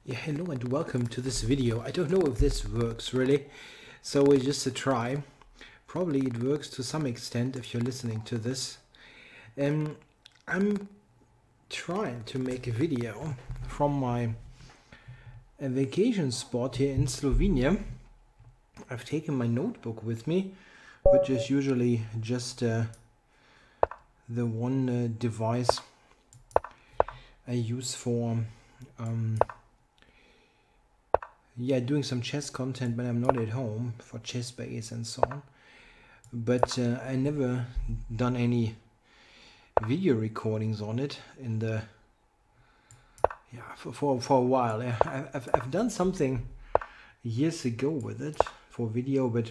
Yeah, hello and welcome to this video. I don't know if this works really, so it's just a try. Probably it works to some extent if you're listening to this. I'm trying to make a video from my vacation spot here in Slovenia. I've taken my notebook with me, which is usually just the one device I use for doing some chess content when I'm not at home, for chess base and so on. But I never done any video recordings on it in the for a while. I've done something years ago with it for video, but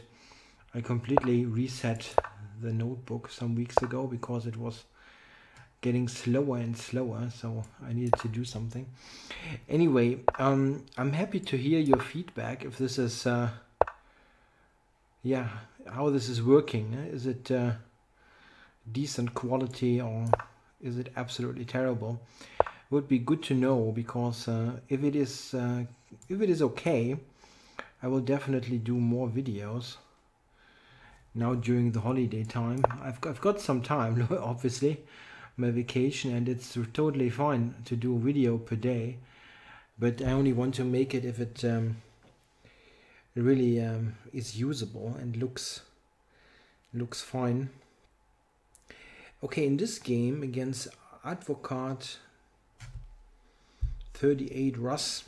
I completely reset the notebook some weeks ago because it was getting slower and slower, so I needed to do something. Anyway, I'm happy to hear your feedback if this is how this is working. Is it decent quality or is it absolutely terrible? Would be good to know, because if it is okay, I will definitely do more videos now during the holiday time. I've got some time, obviously, my vacation, and it's totally fine to do a video per day, but I only want to make it if it really is usable and looks fine. Okay, in this game against Advocat 38 Russ,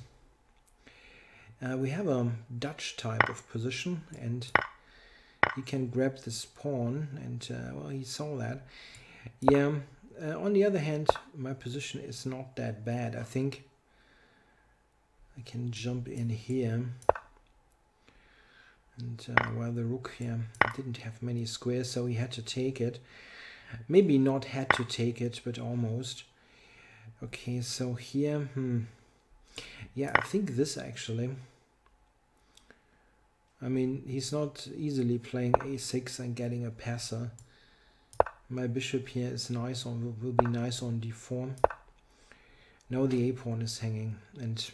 we have a Dutch type of position, and he can grab this pawn, and well, he saw that. Yeah. On the other hand, my position is not that bad. I think I can jump in here, and while the rook here didn't have many squares, so he had to take it. Maybe not had to take it, but almost. Okay, so here, yeah, I think this actually. I mean, he's not easily playing a6 and getting a passer. My bishop here is nice on, will be nice on d4. Now the a pawn is hanging, and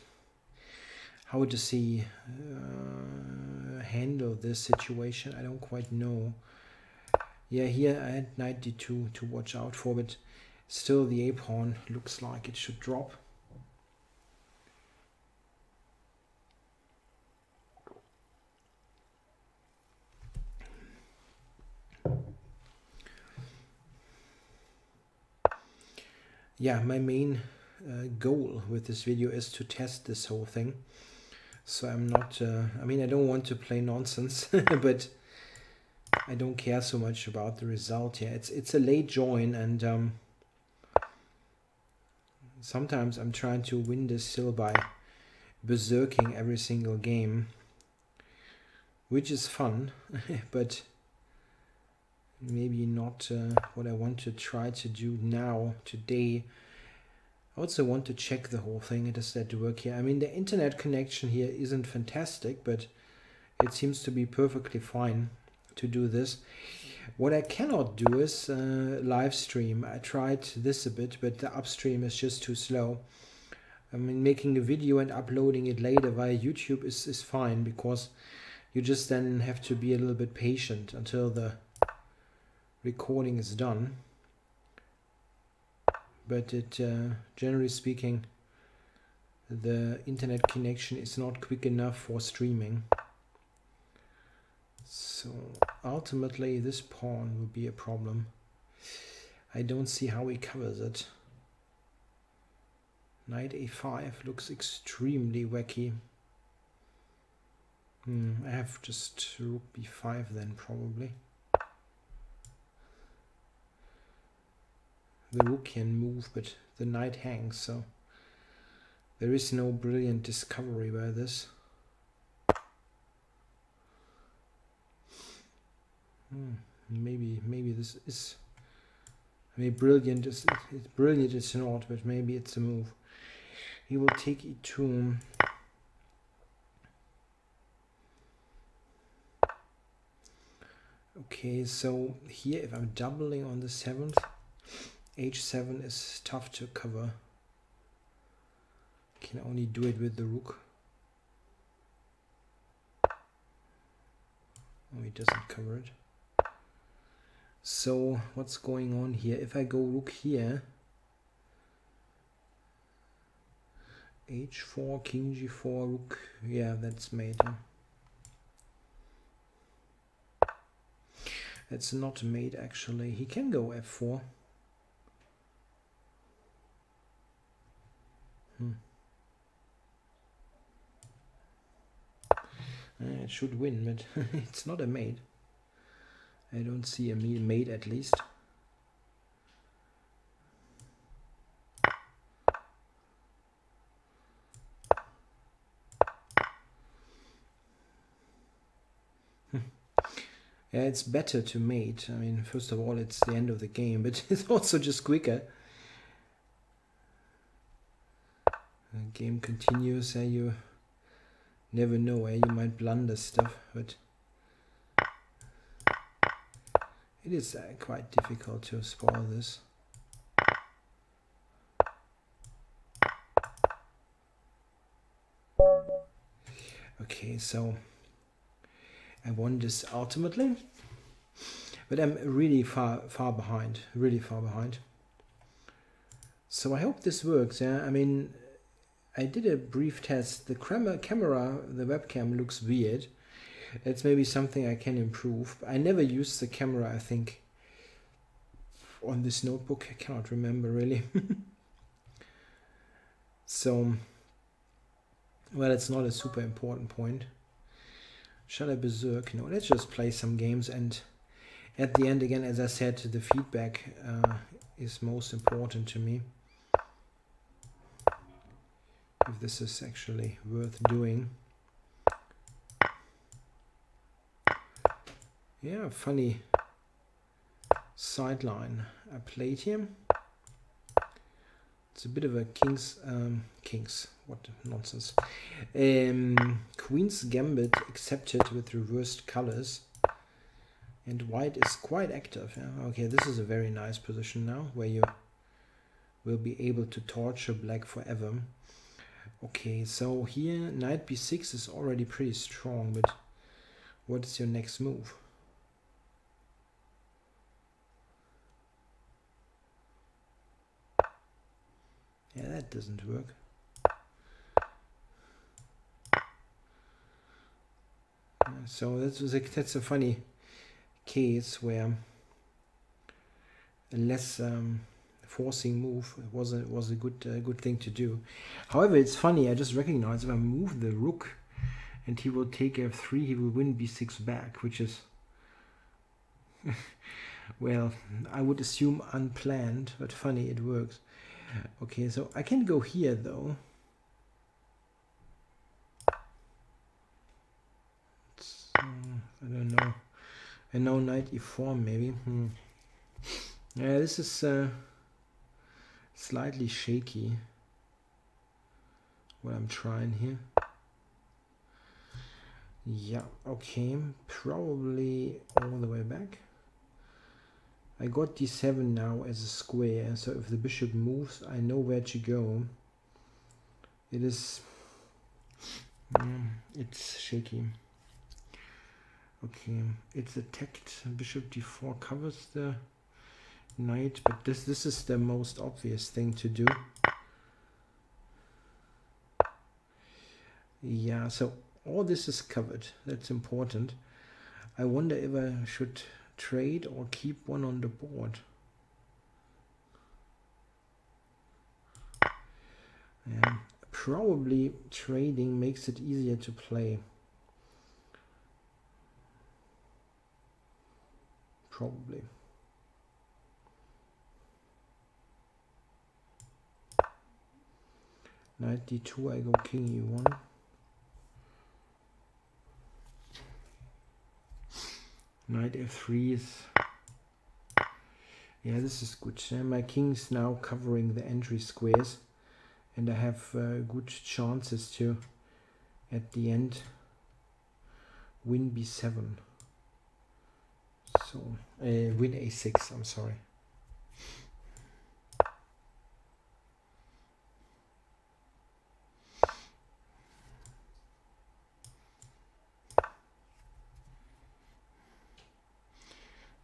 how does he handle this situation? I don't quite know. Yeah, here I had knight d2 to watch out for, but still the a pawn looks like it should drop. Yeah, my main goal with this video is to test this whole thing. So I'm not, I mean, I don't want to play nonsense, but I don't care so much about the result here. It's a late join, and sometimes I'm trying to win this still by berserking every single game, which is fun, but maybe not what I want to try to do now, today. I also want to check the whole thing. Does that work here? I mean, the internet connection here isn't fantastic, but it seems to be perfectly fine to do this. What I cannot do is live stream. I tried this a bit, but the upstream is just too slow. I mean, making a video and uploading it later via YouTube is fine, because you just then have to be a little bit patient until the recording is done. But it generally speaking, the internet connection is not quick enough for streaming. So ultimately this pawn will be a problem. I don't see how he covers it. Knight a5 looks extremely wacky. I have just rook b5 then, probably. The rook can move, but the knight hangs, so there is no brilliant discovery by this. Maybe this is, I mean, brilliant is, it's brilliant, it's not, but maybe it's a move. He will take e2. Okay, so here if I'm doubling on the 7th, h7 is tough to cover. Can only do it with the rook. Oh, he doesn't cover it. So what's going on here? If I go rook here, h4, king g4, rook, yeah, that's mate. Huh? That's not mate actually. He can go f4. It should win, but it's not a mate. I don't see a mate at least. Yeah, it's better to mate. I mean, first of all, it's the end of the game, but it's also just quicker. The game continues, and you never know, you might blunder stuff, but it is quite difficult to spoil this. Okay, so I won this ultimately, but I'm really far behind, really far behind. So I hope this works. Yeah, I mean, I did a brief test. The camera, the webcam looks weird. It's maybe something I can improve. I never used the camera, I think, on this notebook. I cannot remember really. So, well, it's not a super important point. Shall I berserk? No, let's just play some games, and at the end, again, as I said, the feedback is most important to me. If this is actually worth doing. Yeah, funny sideline I played here. It's a bit of a king's, what nonsense. Queen's gambit accepted with reversed colors. And white is quite active. Yeah? Okay, this is a very nice position now, where you will be able to torture black forever. Okay, so here knight b6 is already pretty strong, but what is your next move? Yeah, that doesn't work. So that's a funny case where a less forcing move was a good thing to do. However, it's funny. I just recognize if I move the rook and he will take f3, he will win b6 back, which is well, I would assume unplanned, but funny, it works. Okay, so I can go here though. I don't know. I know knight e4 maybe. Yeah, this is slightly shaky what I'm trying here. Yeah, okay, probably all the way back. I got d7 now as a square, so if the bishop moves, I know where to go. It is, it's shaky. Okay, it's attacked. Bishop d4 covers the knight, but this is the most obvious thing to do. Yeah, so all this is covered. That's important. I wonder if I should trade or keep one on the board. Yeah, probably trading makes it easier to play. Probably. Knight d2, I go king e1. Knight f3 is... yeah, this is good. My king's now covering the entry squares, and I have good chances to, at the end, win b7. So, win a6, I'm sorry.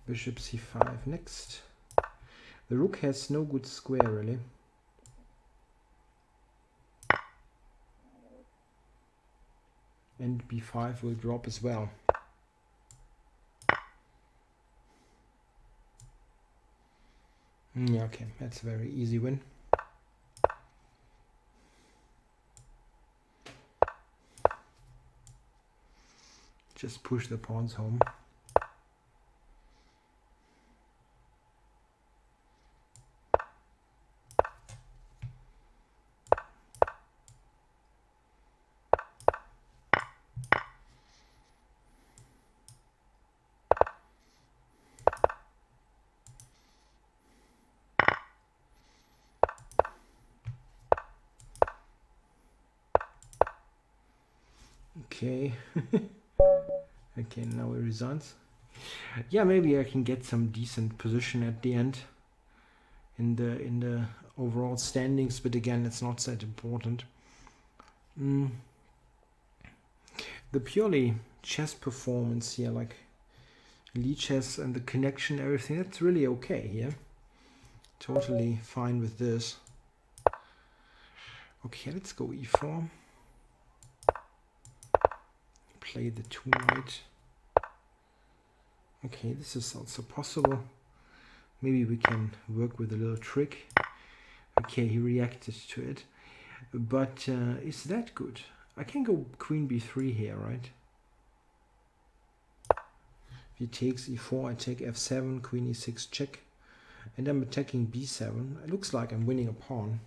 Bishop c5 next. The rook has no good square really. And b5 will drop as well. Yeah, okay, that's a very easy win. Just push the pawns home. Okay. Okay, now it resigns. Yeah, maybe I can get some decent position at the end in the overall standings, but again, it's not that important. The purely chess performance here, like lead chess and the connection, everything, that's really okay here. Totally fine with this. Okay, let's go e4. Play the 2 knight. Okay, this is also possible. Maybe we can work with a little trick. Okay, he reacted to it. But is that good? I can go queen b3 here, right? If he takes e4, I take f7, queen e6 check. And I'm attacking b7. It looks like I'm winning a pawn.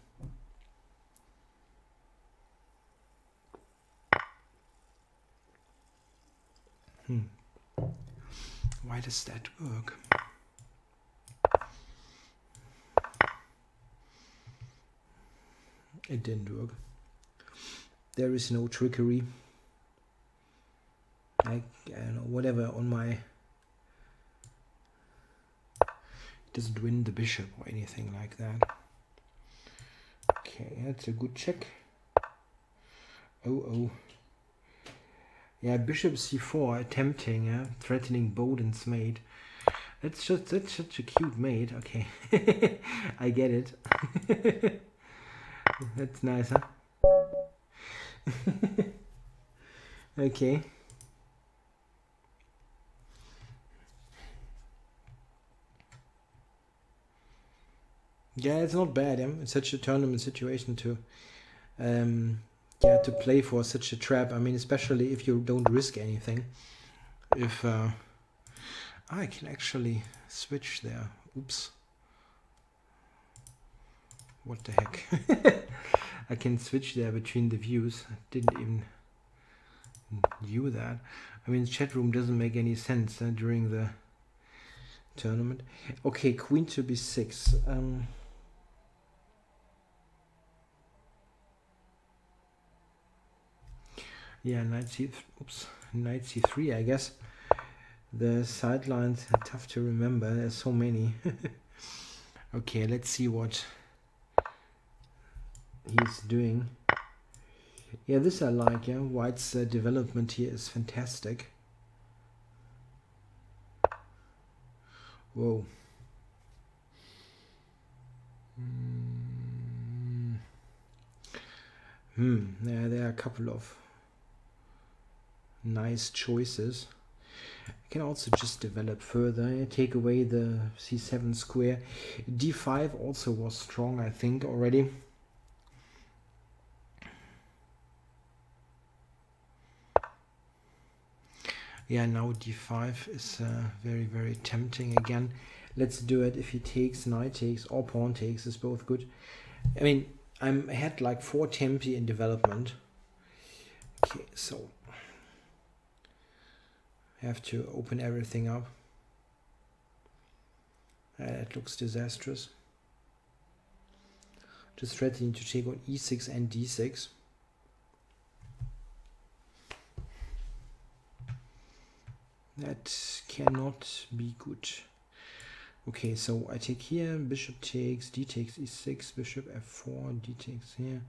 Why does that work? It didn't work. There is no trickery. I don't know, whatever on my... It doesn't win the bishop or anything like that. Okay, that's a good check. Oh. Yeah, bishop c4, tempting, threatening Boden's mate. That's such a cute mate. Okay, I get it. That's nice, huh? Okay. Yeah, it's not bad. It's such a tournament situation to to play for such a trap. I mean, especially if you don't risk anything. If I can actually switch there. Oops. What the heck? I can switch there between the views. I didn't even knew that. I mean, the chat room doesn't make any sense during the tournament. Okay, queen to b6. Yeah, knight c3, I guess. The sidelines are tough to remember. There's so many. Okay, let's see what he's doing. Yeah, this I like. Yeah, White's development here is fantastic. Whoa. Yeah, there are a couple of nice choices. I can also just develop further, take away the c7 square. d5 also was strong, I think, already. Yeah, now d5 is very, very tempting again. Let's do it. If he takes, knight takes, or pawn takes is both good. I mean, I had like 4 tempi in development. Okay, so I have to open everything up. That looks disastrous. Just threatening to take on e6 and d6. That cannot be good. Okay, so I take here, bishop takes, d takes e6, bishop f4, d takes here.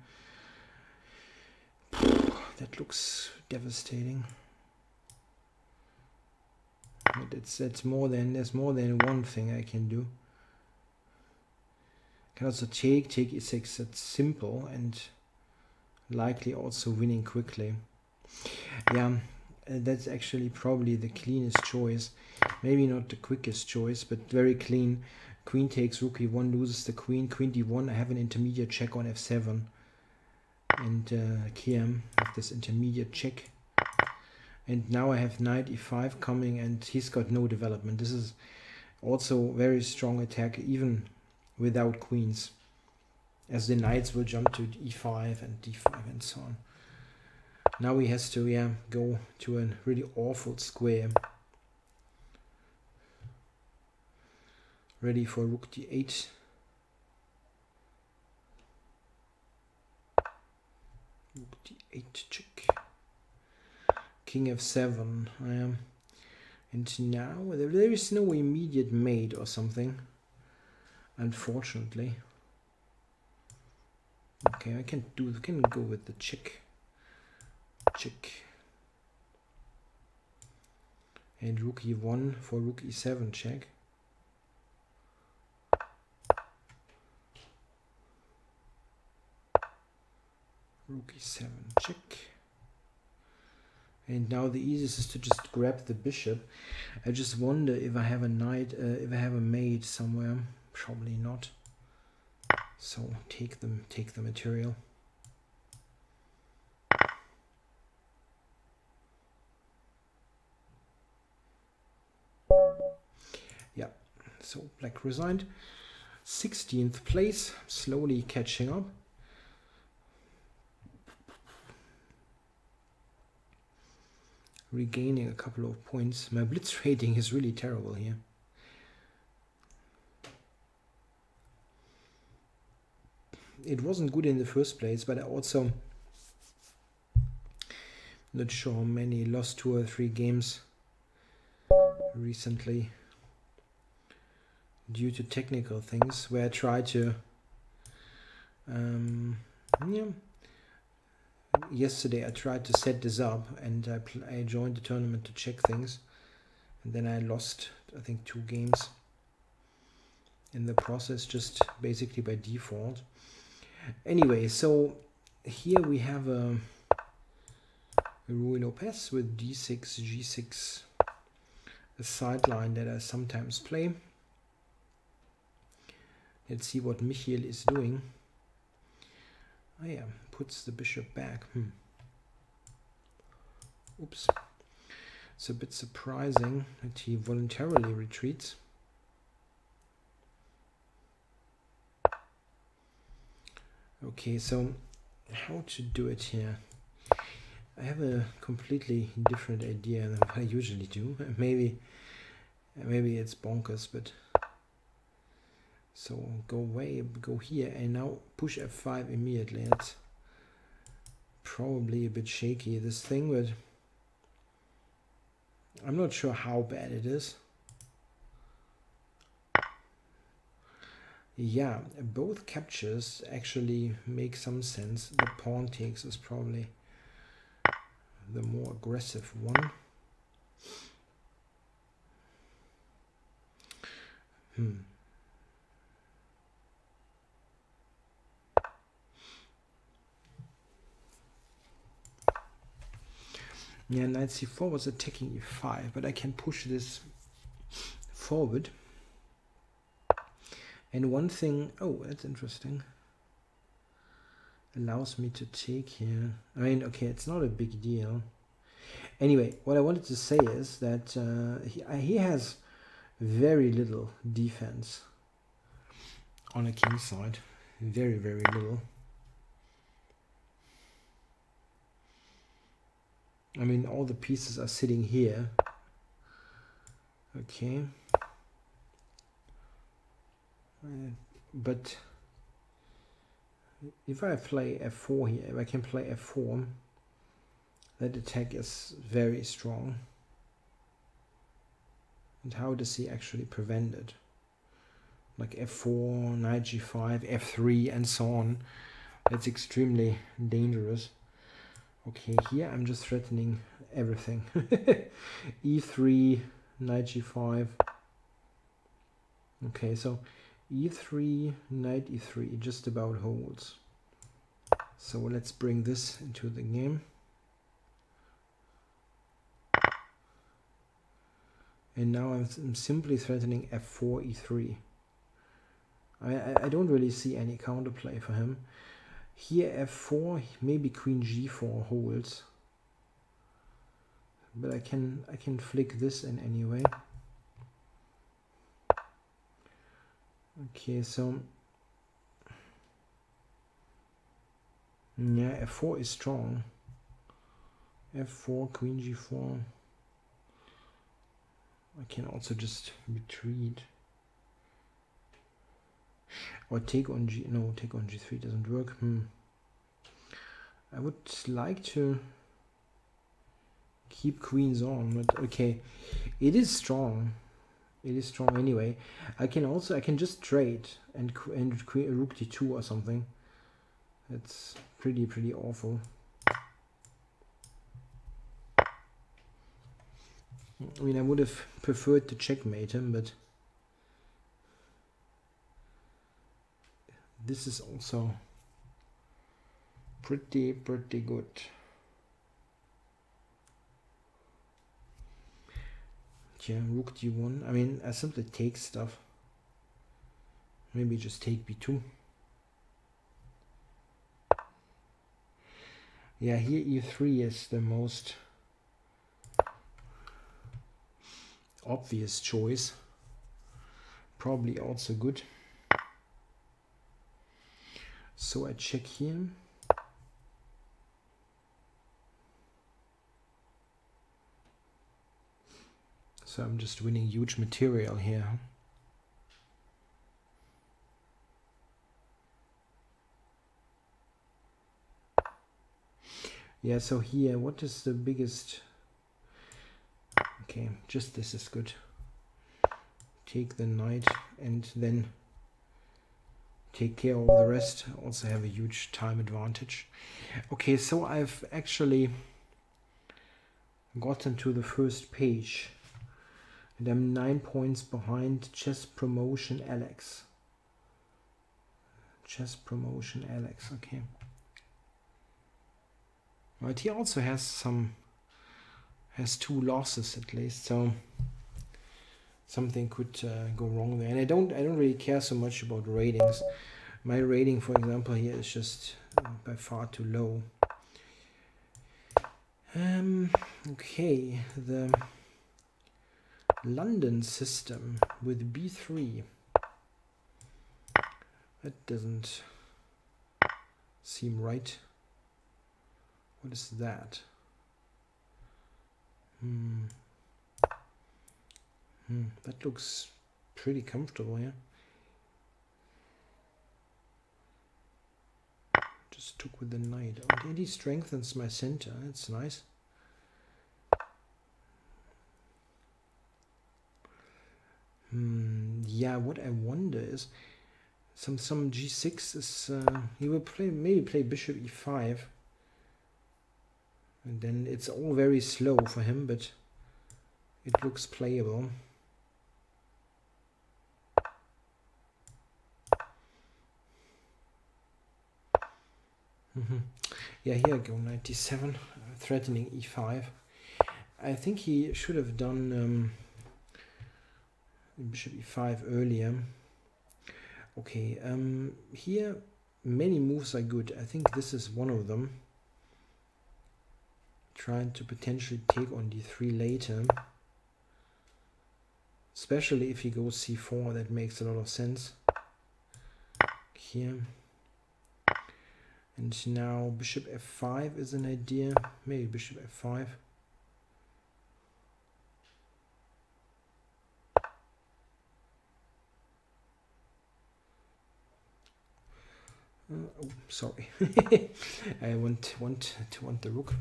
That looks devastating. But there's more than one thing I can do. I can also take e6. That's simple and likely also winning quickly. Yeah, that's actually probably the cleanest choice. Maybe not the quickest choice, but very clean. Queen takes rook e1, loses the queen. Queen d1. I have an intermediate check on f7. And here I have this intermediate check. And now I have knight e5 coming, and he's got no development. This is also very strong attack, even without queens, as the knights will jump to e5 and d5 and so on. Now he has to go to a really awful square. Ready for rook d8. Rook d8 check. King f7. And now there is no immediate mate or something, unfortunately. Okay, I can go with the check. And rook e1 for rook e7 check. Rook e7 check. And now the easiest is to just grab the bishop. I just wonder if I have a knight, if I have a mate somewhere. Probably not. So take the material. Yeah, so black resigned. 16th place, slowly catching up. Regaining a couple of points. My blitz rating is really terrible here. It wasn't good in the first place, but I also not sure how many, lost 2 or 3 games recently due to technical things where I tried to yesterday I tried to set this up, and I joined the tournament to check things, and then I lost I think 2 games in the process, just basically by default. Anyway, so here we have a Ruy Lopez with d6, g6, a sideline that I sometimes play. Let's see what Michiel is doing. Oh yeah, puts the bishop back. Oops. It's a bit surprising that he voluntarily retreats. Okay, so how to do it here? I have a completely different idea than what I usually do. Maybe it's bonkers, but so go here and now push f5 immediately. It's probably a bit shaky, this thing, but I'm not sure how bad it is. Yeah, both captures actually make some sense. The pawn takes is probably the more aggressive one. Yeah, knight c4 was attacking e5, but I can push this forward. And one thing, oh, that's interesting, allows me to take here. I mean, okay, it's not a big deal. Anyway, what I wanted to say is that he has very little defense on a king side. Very, very little. I mean, all the pieces are sitting here. Okay. But if I play f4 here, if I can play f4, that attack is very strong. And how does he actually prevent it? Like f4, knight g5, f3, and so on. That's extremely dangerous. Okay, here I'm just threatening everything. e3, knight g5. Okay, so e3, knight e3 just about holds. So let's bring this into the game. And now I'm simply threatening f4, e3. I don't really see any counterplay for him. Here f4, maybe queen g4 holds. But I can flick this in anyway. Okay, so yeah, f4 is strong. f4, queen g4. I can also just retreat. Or take on g, no, take on g3 doesn't work. I would like to keep queens on, but okay, it is strong. It is strong anyway. I can just trade and rook d2 or something. That's pretty awful. I mean, I would have preferred to checkmate him, but this is also pretty good. Yeah, rook d1. I mean, I simply take stuff. Maybe just take b2. Yeah, here e3 is the most obvious choice. Probably also good. So I check here. So I'm just winning huge material here. Yeah, so here, what is the biggest? Okay, just this is good. Take the knight and then take care of the rest. Also have a huge time advantage. Okay, so I've actually gotten to the first page. And I'm 9 points behind Chess Promotion Alex. Chess Promotion Alex, okay. But he also has has 2 losses at least, so something could go wrong there. And I don't really care so much about ratings. My rating, for example, here is just by far too low. Okay, the London system with b3. That doesn't seem right. What is that? That looks pretty comfortable here. Just took with the knight. Oh, and he strengthens my center. That's nice. Yeah, what I wonder is some g6 is he will maybe play bishop e5, and then it's all very slow for him, but it looks playable. Yeah, here I go, 97, threatening e5. I think he should have done bishop e5 earlier. Okay, here many moves are good. I think this is one of them. Trying to potentially take on d3 later. Especially if he goes c4, that makes a lot of sense. Here. And now bishop f5 is an idea. Maybe bishop f5. Oh, sorry. I want the rook.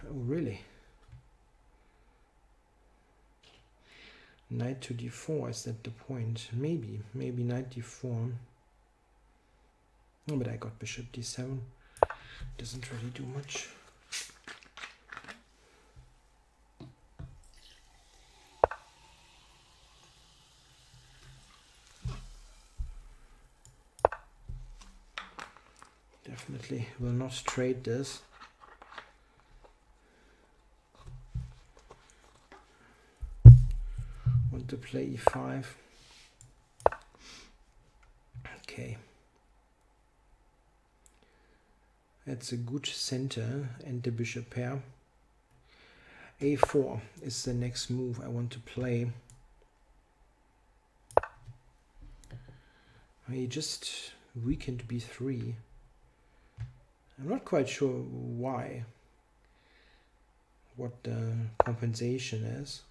Oh, really? Knight to d4, is that the point? Maybe knight d4. No, but I got bishop d7. Doesn't really do much. Definitely will not trade this. Want to play e5. Okay. That's a good center and the bishop pair. a4 is the next move I want to play. He just weakened b3. I'm not quite sure why. What the compensation is.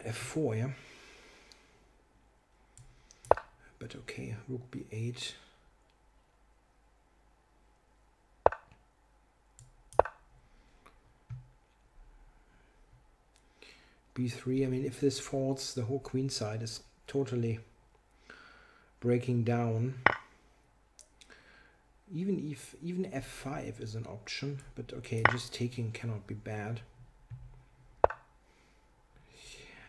f4, yeah. But okay, rook b8. b3, I mean, if this falls, the whole queen side is totally breaking down. Even f5 is an option, but okay, just taking cannot be bad.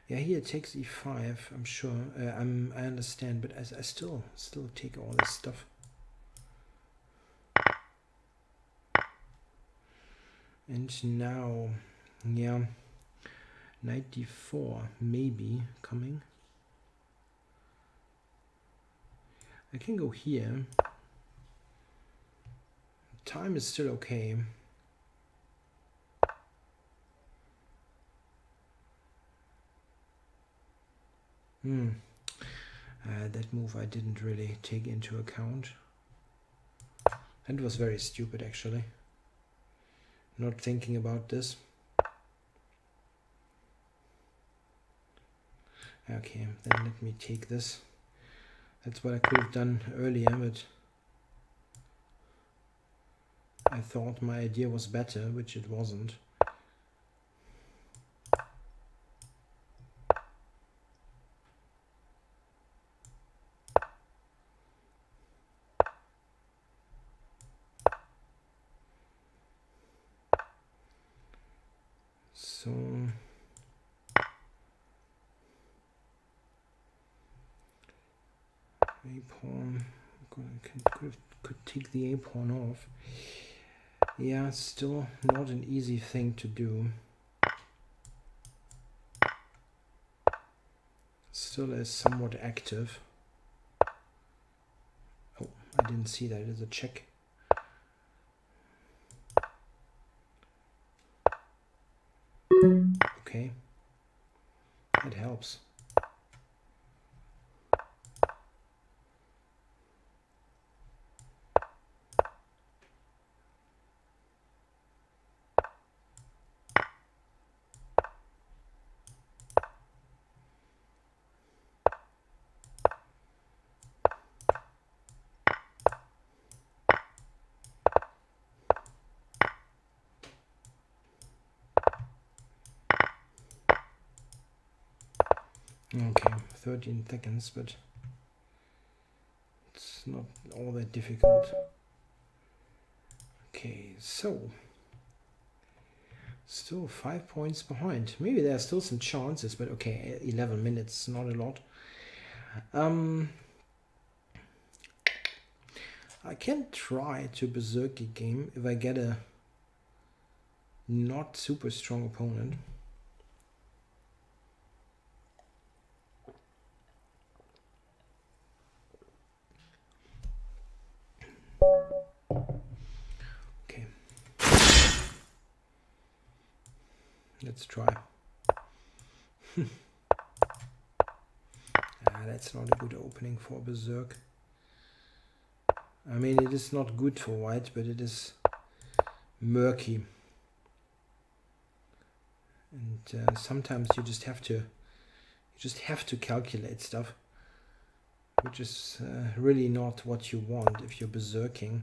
Yeah, here it takes e5. I'm sure. I understand, but I still take all this stuff. And now, yeah, knight d4 maybe coming. I can go here. Time is still okay. That move I didn't really take into account. That was very stupid, actually. Not thinking about this. Okay, then let me take this. That's what I could have done earlier, but I thought my idea was better, which it wasn't. So a pawn, could take the a pawn off. Yeah, still not an easy thing to do. Still is somewhat active. Oh, I didn't see that. It is a check. Okay, that helps. Okay, 13 seconds, but it's not all that difficult. Okay, so still 5 points behind. Maybe there are still some chances, but okay, 11 minutes, not a lot. I can try to berserk a game if I get a not super strong opponent. Okay, let's try. That's not a good opening for berserk. I mean, it is not good for white, but it is murky. And sometimes you just have to calculate stuff, which is really not what you want if you're berserking.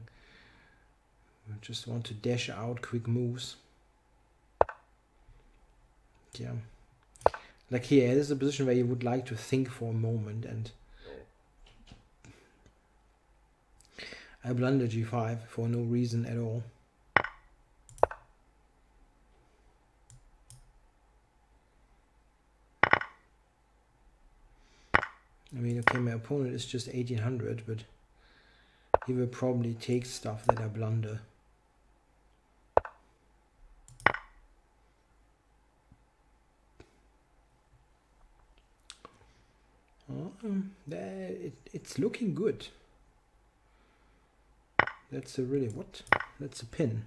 You just want to dash out quick moves. Yeah, like here, this is a position where you would like to think for a moment, and I blunder g5 for no reason at all. I mean, okay, my opponent is just 1800, but he will probably take stuff that I blunder. It's looking good. That's a really, what? That's a pin.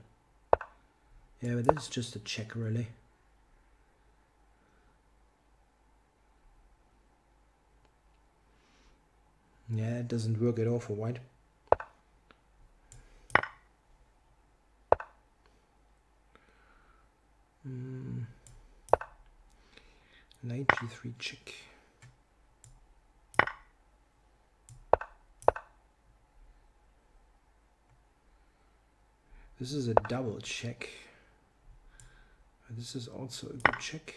Yeah, but that's just a check, really. Yeah, it doesn't work at all for white. Knight g3 check. This is a double check. This is also a good check.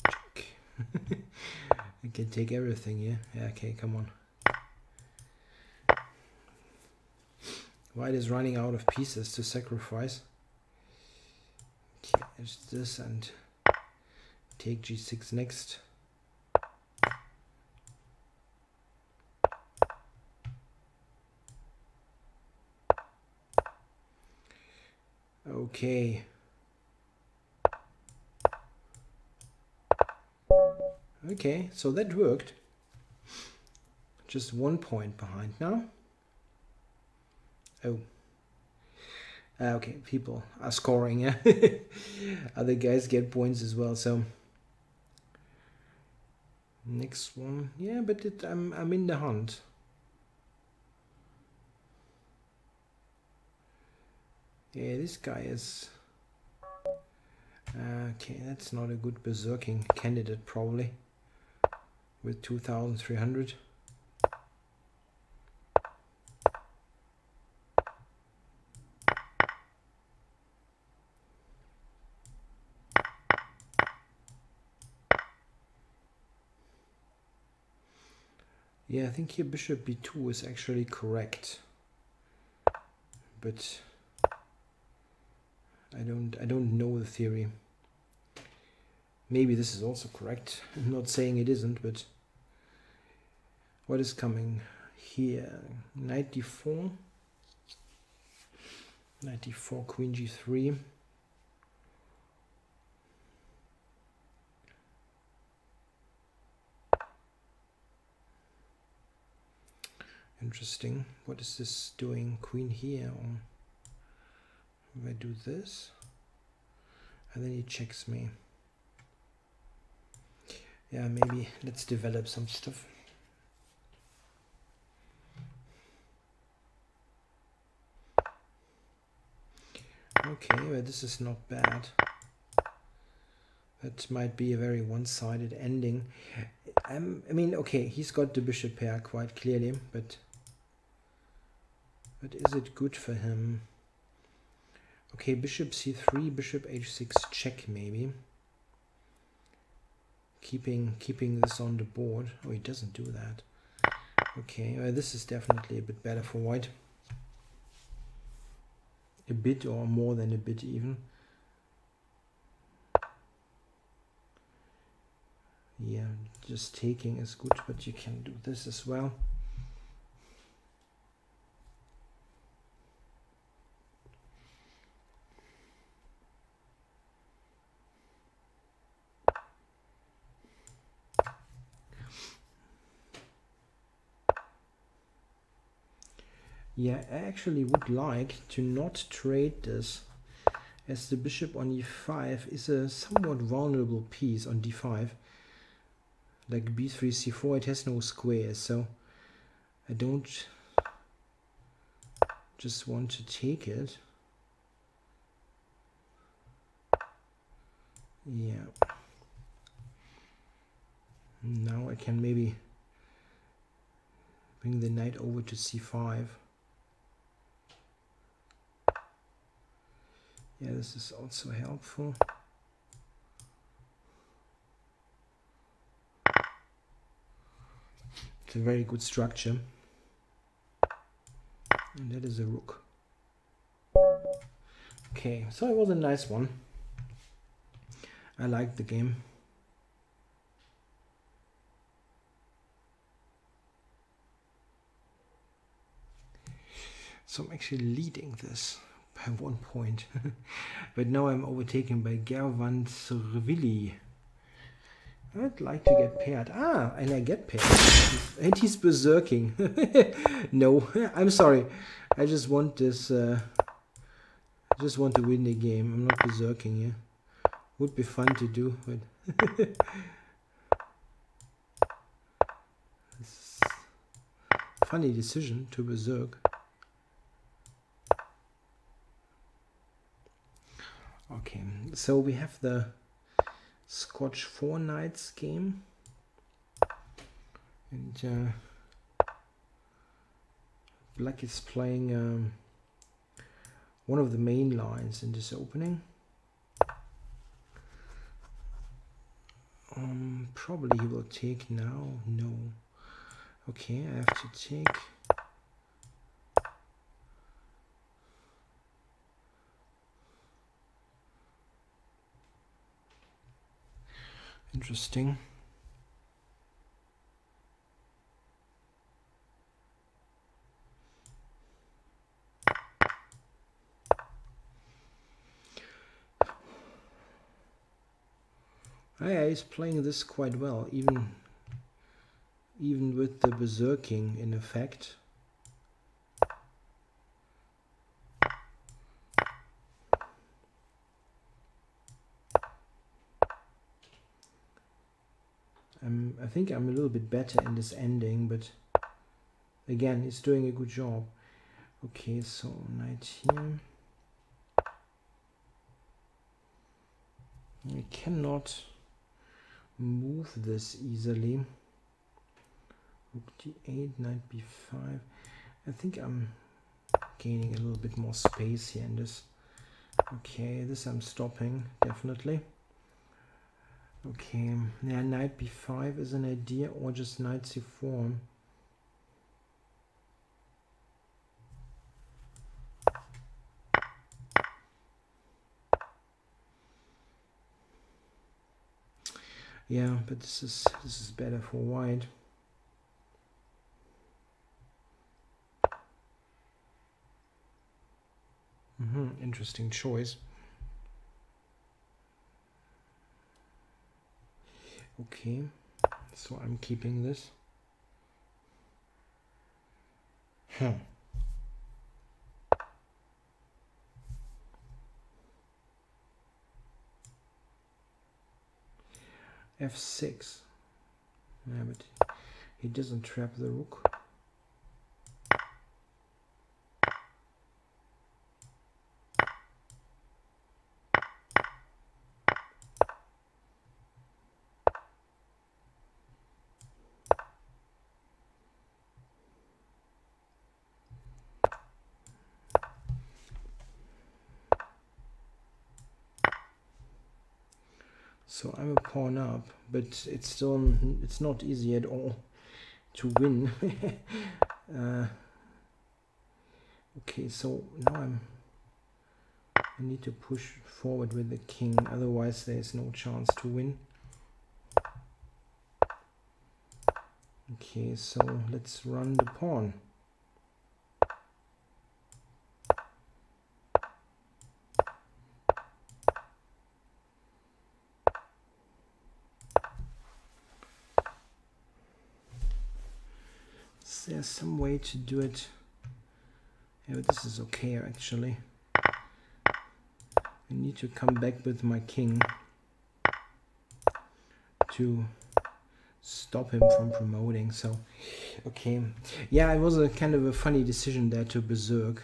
Check. I can take everything, yeah? Yeah, okay, come on. White is running out of pieces to sacrifice. Okay, it's this and take g6 next. Okay. Okay, so that worked. Just 1 point behind now. Oh. Okay, people are scoring, yeah. Other guys get points as well, so next one. Yeah, but I'm in the hunt. Yeah, this guy is okay, that's not a good berserking candidate probably with 2300. Yeah, I think here bishop b2 is actually correct, but I don't know the theory. Maybe this is also correct. I'm not saying it isn't, but what is coming here? Knight d4, knight d4, queen g3. Interesting. What is this doing? Queen here, or if I do this, and then he checks me. Yeah, maybe let's develop some stuff. Okay, well, this is not bad. That might be a very one-sided ending. I mean, okay, he's got the bishop pair quite clearly, but is it good for him? Okay, bishop c3, bishop h6 check maybe. Keeping this on the board. Oh, he doesn't do that. Okay, well, this is definitely a bit better for white. A bit, or more than a bit even. Yeah, just taking is good, but you can do this as well. Yeah, I actually would like to not trade this, as the bishop on e5 is a somewhat vulnerable piece on d5. Like b3, c4, it has no squares, so I don't just want to take it. Yeah. Now I can maybe bring the knight over to c5. Yeah, this is also helpful. It's a very good structure. And that is a rook. Okay, so it was a nice one. I liked the game. So I'm actually leading this by 1 point. But now I'm overtaken by Gervan Srvili. I'd like to get paired. Ah, and I get paired. And he's berserking. No, I'm sorry. I just want this. I just want to win the game. I'm not berserking here. Would be fun to do, but this is a funny decision to berserk. Okay, so we have the Scotch 4 Knights game, and Black is playing one of the main lines in this opening. Probably he will take now. No. Okay, I have to take. Interesting. Yeah, he's playing this quite well, even with the berserking in effect. I think I'm a little bit better in this ending, but again, he's doing a good job. Okay, so knight here. I cannot move this easily. Rook d8, knight b5. I think I'm gaining a little bit more space here in this. Okay, this I'm stopping, definitely. Okay, yeah, knight b5 is an idea, or just knight c4. Yeah, but this is better for white. Interesting choice. Okay, so I'm keeping this. F6. Yeah, but he doesn't trap the rook. So I'm a pawn up, but it's not easy at all to win. Okay, so now I need to push forward with the king, otherwise there's no chance to win. Okay, so let's run the pawn. There's some way to do it. Yeah, but this is okay actually. I need to come back with my king to stop him from promoting. So, okay. Yeah, it was a kind of a funny decision there to berserk.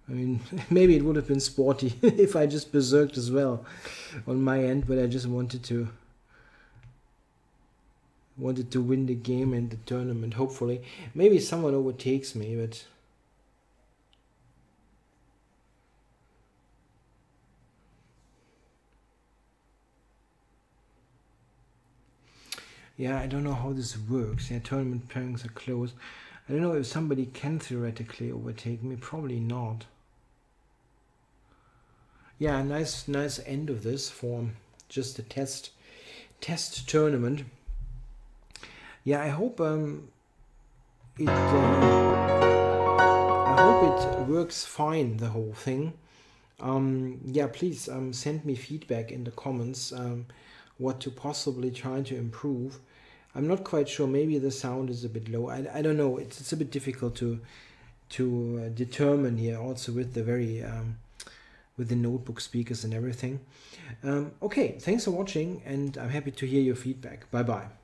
I mean, maybe it would have been sporty if I just berserked as well on my end, but I just wanted to win the game and the tournament, hopefully. Maybe someone overtakes me, but yeah, I don't know how this works. Yeah, tournament pairings are closed. I don't know if somebody can theoretically overtake me. Probably not. Yeah, nice end of this for just a test tournament. Yeah, I hope it it works fine, the whole thing. Yeah, please send me feedback in the comments, what to possibly try to improve. I'm not quite sure, maybe the sound is a bit low. I don't know, it's a bit difficult to determine here, also with the very with the notebook speakers and everything. Okay, thanks for watching, and I'm happy to hear your feedback. Bye bye.